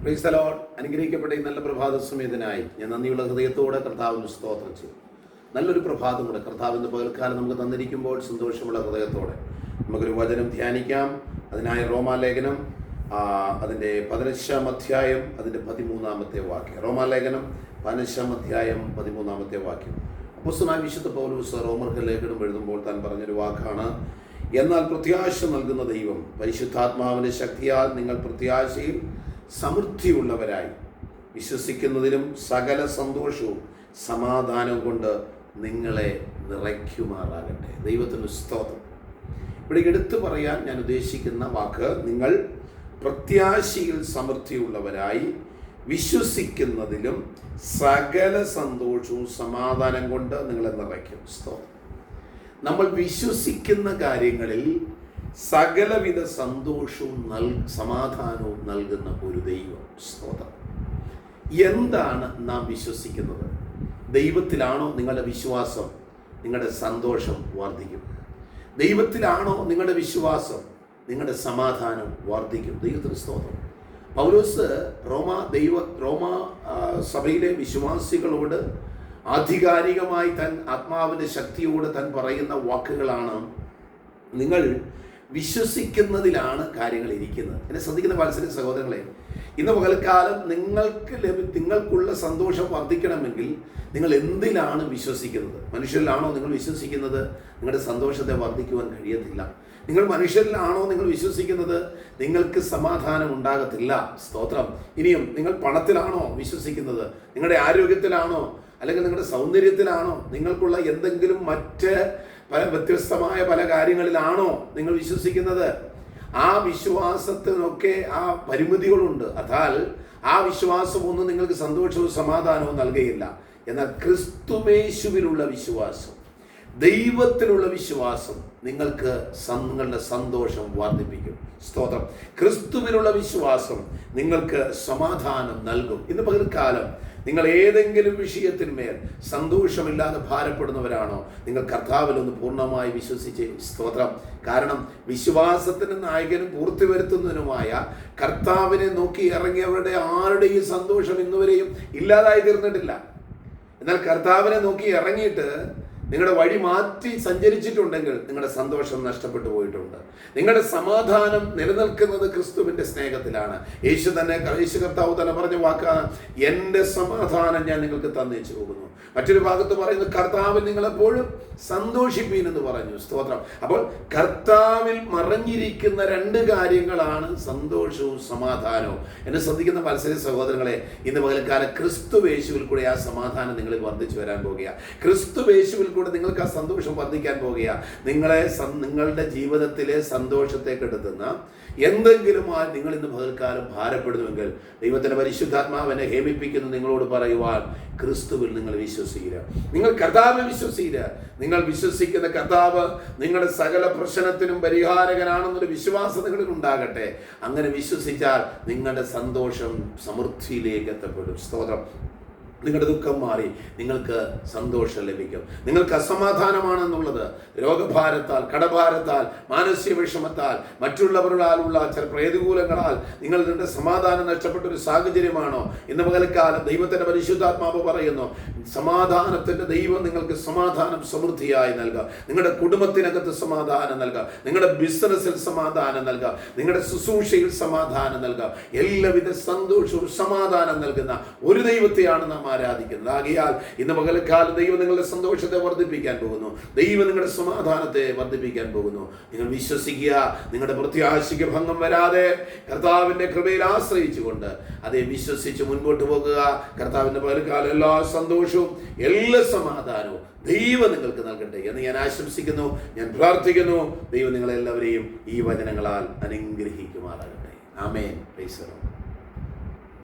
Price the Lord. അനുഗ്രഹിക്കപ്പെട്ട ഈ നല്ല പ്രഭാത സമയത്തിനായി ഞാൻ നന്ദിയുള്ള ഹൃദയത്തോടെ കർത്താവിന് സ്തോത്രം ചെയ്യും. നല്ലൊരു പ്രഭാതം കൂടെ കർത്താവിൻ്റെ പകൽക്കാലം നമുക്ക് തന്നിരിക്കുമ്പോൾ സന്തോഷമുള്ള ഹൃദയത്തോടെ നമുക്കൊരു വചനം ധ്യാനിക്കാം. അതിനായി റോമാലേഖനം അതിൻ്റെ 15-ാം അധ്യായം അതിൻ്റെ 13-ാമത്തെ വാക്യം. റോമാലേഖനം 15-ാം അധ്യായം 13-ാമത്തെ വാക്യം. അപ്പോസ്തലനായ വിശുദ്ധ പൗലോസ് റോമർക്ക് ലേഖനം എഴുതുമ്പോൾ താൻ പറഞ്ഞൊരു വാക്കാണ്: എന്നാൽ പ്രത്യാശ നൽകുന്ന ദൈവം പരിശുദ്ധാത്മാവിൻ്റെ ശക്തിയാൽ നിങ്ങൾ പ്രത്യാശയിൽ സമൃദ്ധിയുള്ളവരായി വിശ്വസിക്കുന്നതിലും സകല സന്തോഷവും സമാധാനവും കൊണ്ട് നിങ്ങളെ നിറയ്ക്കുമാറാകട്ടെ. ദൈവത്തിന് സ്തോത്രം. ഇവിടെ എടുത്തു പറയാൻ ഞാൻ ഉദ്ദേശിക്കുന്ന വാക്ക്, നിങ്ങൾ പ്രത്യാശയിൽ സമൃദ്ധിയുള്ളവരായി വിശ്വസിക്കുന്നതിലും സകല സന്തോഷവും സമാധാനം കൊണ്ട് നിങ്ങളെ നിറയ്ക്കും. സ്തോത്രം. നമ്മൾ വിശ്വസിക്കുന്ന കാര്യങ്ങളിൽ സകലവിധ സന്തോഷവും സമാധാനവും നൽകുന്ന ഒരു ദൈവം. സ്തോത്രം. എന്താണ് നാം വിശ്വസിക്കുന്നത്? ദൈവത്തിലാണോ നിങ്ങളുടെ വിശ്വാസം? നിങ്ങളുടെ സന്തോഷം വർദ്ധിക്കും. ദൈവത്തിലാണോ നിങ്ങളുടെ വിശ്വാസം? നിങ്ങളുടെ സമാധാനം വർദ്ധിക്കും. ദൈവത്തിന് സ്തോത്രം. പൗലോസ് റോമ സഭയിലെ വിശ്വാസികളോട് ആധികാരികമായി തൻ ആത്മാവിൻ്റെ ശക്തിയോട് താൻ പറയുന്ന വാക്കുകളാണ്: നിങ്ങൾ വിശ്വസിക്കുന്നതിലാണ് കാര്യങ്ങൾ ഇരിക്കുന്നത്. എന്നെ ശ്രദ്ധിക്കുന്ന വാത്സല്യ സഹോദരങ്ങളെ, ഇന്ന് പകൽക്കാലം നിങ്ങൾക്കുള്ള സന്തോഷം വർദ്ധിക്കണമെങ്കിൽ നിങ്ങൾ എന്തിലാണ് വിശ്വസിക്കുന്നത്? മനുഷ്യരിലാണോ നിങ്ങൾ വിശ്വസിക്കുന്നത്? നിങ്ങളുടെ സന്തോഷത്തെ വർദ്ധിക്കുവാൻ കഴിയത്തില്ല. നിങ്ങൾ മനുഷ്യരിലാണോ നിങ്ങൾ വിശ്വസിക്കുന്നത്? നിങ്ങൾക്ക് സമാധാനം ഉണ്ടാകത്തില്ല. സ്തോത്രം. ഇനിയും നിങ്ങൾ പണത്തിലാണോ വിശ്വസിക്കുന്നത്? നിങ്ങളുടെ ആരോഗ്യത്തിലാണോ? അല്ലെങ്കിൽ നിങ്ങളുടെ സൗന്ദര്യത്തിലാണോ? നിങ്ങൾക്കുള്ള എന്തെങ്കിലും മറ്റ് വ്യത്യസ്തമായ പല കാര്യങ്ങളിലാണോ നിങ്ങൾ വിശ്വസിക്കുന്നത്? ആ വിശ്വാസത്തിനൊക്കെ ആ പരിമിതികളുണ്ട്. അതാൽ ആ വിശ്വാസമൊന്നും നിങ്ങൾക്ക് സന്തോഷവും സമാധാനവും നൽകുകയില്ല. എന്നാൽ ക്രിസ്തുയേശുവിലുള്ള വിശ്വാസം, ദൈവത്തിലുള്ള വിശ്വാസം നിങ്ങൾക്ക് നിങ്ങളുടെ സന്തോഷം വർദ്ധിപ്പിക്കും. സ്തോത്രം. ക്രിസ്തുവിലുള്ള വിശ്വാസം നിങ്ങൾക്ക് സമാധാനം നൽകും. ഇന്ന് പകൽക്കാലം നിങ്ങൾ ഏതെങ്കിലും വിഷയത്തിന്മേൽ സന്തോഷമില്ലാതെ ഭാരപ്പെടുന്നവരാണോ? നിങ്ങൾ കർത്താവിലൊന്ന് പൂർണ്ണമായി വിശ്വസിച്ച്. സ്തോത്രം. കാരണം വിശ്വാസത്തിന് നായകനും പൂർത്തി വരുത്തുന്നതിനുമായ കർത്താവിനെ നോക്കി ഇറങ്ങിയവരുടെ ആരുടെയും സന്തോഷം ഇന്നുവരെയും ഇല്ലാതായി തീർന്നിട്ടില്ല. എന്നാൽ കർത്താവിനെ നോക്കി ഇറങ്ങിയിട്ട് നിങ്ങളുടെ വഴി മാറ്റി സഞ്ചരിച്ചിട്ടുണ്ടെങ്കിൽ നിങ്ങളുടെ സന്തോഷം നഷ്ടപ്പെട്ടു പോയിട്ടുണ്ട്. നിങ്ങളുടെ സമാധാനം നിലനിൽക്കുന്നത് ക്രിസ്തുവിൻ്റെ സ്നേഹത്തിലാണ്. യേശു കർത്താവ് തന്നെ പറഞ്ഞ വാക്കാണ്: എൻ്റെ സമാധാനം ഞാൻ നിങ്ങൾക്ക് തന്നേച്ചു പോകുന്നു. മറ്റൊരു ഭാഗത്ത് പറയുന്നത് കർത്താവിൽ നിങ്ങളെപ്പോഴും സന്തോഷിപ്പീൻ എന്ന് പറഞ്ഞു. സ്തോത്രം. അപ്പോൾ കർത്താവിൽ മറഞ്ഞിരിക്കുന്ന രണ്ട് കാര്യങ്ങളാണ് സന്തോഷവും സമാധാനവും. എന്നെ ശ്രദ്ധിക്കുന്ന വാത്സല്യ സഹോദരങ്ങളെ, ഇന്ന് പകൽക്കാലം ക്രിസ്തുയേശുവിൽ കൂടെ ആ സമാധാനം നിങ്ങളിൽ വർദ്ധിച്ചു വരാൻ പോകുക. ക്രിസ്തുയേശുവിൽ കൂടെ നിങ്ങൾക്ക് ആ സന്തോഷം വർദ്ധിക്കാൻ പോകുക. നിങ്ങളുടെ ജീവിതത്തിലെ സന്തോഷത്തെ കെടുത്തുന്ന എന്തെങ്കിലും നിങ്ങൾ ഇന്ന് പകൽക്കാലം ഭാരപ്പെടുന്നുവെങ്കിൽ ദൈവത്തിന്റെ പരിശുദ്ധാത്മാവിനെ ഹേമിപ്പിക്കുന്നു നിങ്ങളോട് പറയുവാൻ: ക്രിസ്തുവിൽ നിങ്ങൾ വിശ്വസിക്കുക. നിങ്ങൾ കർത്താവിൽ വിശ്വസിക്കുക. നിങ്ങൾ വിശ്വസിക്കുന്ന കർത്താവ് നിങ്ങളുടെ സകല പ്രശ്നത്തിനും പരിഹാരകനാണെന്നൊരു വിശ്വാസം നിങ്ങളിൽ ഉണ്ടാകട്ടെ. അങ്ങനെ വിശ്വസിച്ചാൽ നിങ്ങളുടെ സന്തോഷം സമൃദ്ധിയിലേക്ക് എത്തപ്പെടും. സ്തോത്രം. നിങ്ങളുടെ ദുഃഖം മാറി നിങ്ങൾക്ക് സന്തോഷം ലഭിക്കും. നിങ്ങൾക്ക് അസമാധാനമാണെന്നുള്ളത് രോഗഭാരത്താൽ, കടഭാരത്താൽ, മാനസിക വിഷമത്താൽ, മറ്റുള്ളവരാലുള്ള ചില പ്രതികൂലങ്ങളാൽ നിങ്ങളുടെ സമാധാനം നഷ്ടപ്പെട്ട ഒരു സാഹചര്യമാണോ? ഇന്ന് പകൽക്കാലം ദൈവത്തിന്റെ പരിശുദ്ധാത്മാവ് പറയുന്നു: സമാധാനത്തിന്റെ ദൈവം നിങ്ങൾക്ക് സമാധാനം സമൃദ്ധിയായി നൽകുക. നിങ്ങളുടെ കുടുംബത്തിനകത്ത് സമാധാനം നൽകുക. നിങ്ങളുടെ ബിസിനസ്സിൽ സമാധാനം നൽകുക. നിങ്ങളുടെ ശുശ്രൂഷയിൽ സമാധാനം നൽകുക. എല്ലാവിധ സന്തോഷവും സമാധാനം നൽകുന്ന ഒരു ദൈവത്തെയാണ് നാം ആരാധിക്കുന്നത്. ആകയാൽ ഇന്ന് പകൽക്കാലം ദൈവം നിങ്ങളുടെ സന്തോഷത്തെ വർദ്ധിപ്പിക്കാൻ പോകുന്നു. ദൈവം നിങ്ങളുടെ സമാധാനത്തെ വർദ്ധിപ്പിക്കാൻ പോകുന്നു. നിങ്ങൾ വിശ്വസിക്കുക. നിങ്ങളുടെ പ്രത്യാശയ്ക്ക് ഭംഗം വരാതെ കർത്താവിന്റെ കൃപയിൽ ആശ്രയിച്ചുകൊണ്ട് അതേ വിശ്വസിച്ച് മുൻപോട്ട് പോകുക. കർത്താവിന്റെ പകൽക്കാലം എല്ലാ സന്തോഷവും എല്ലാ സമാധാനവും ദൈവം നിങ്ങൾക്ക് നൽകട്ടെ എന്ന് ഞാൻ ആശംസിക്കുന്നു. ഞാൻ പ്രാർത്ഥിക്കുന്നു. ദൈവം നിങ്ങളെല്ലാവരെയും ഈ വചനങ്ങളാൽ അനുഗ്രഹിക്കുമാറാകട്ടെ. ആമേൻ. Praise the Lord.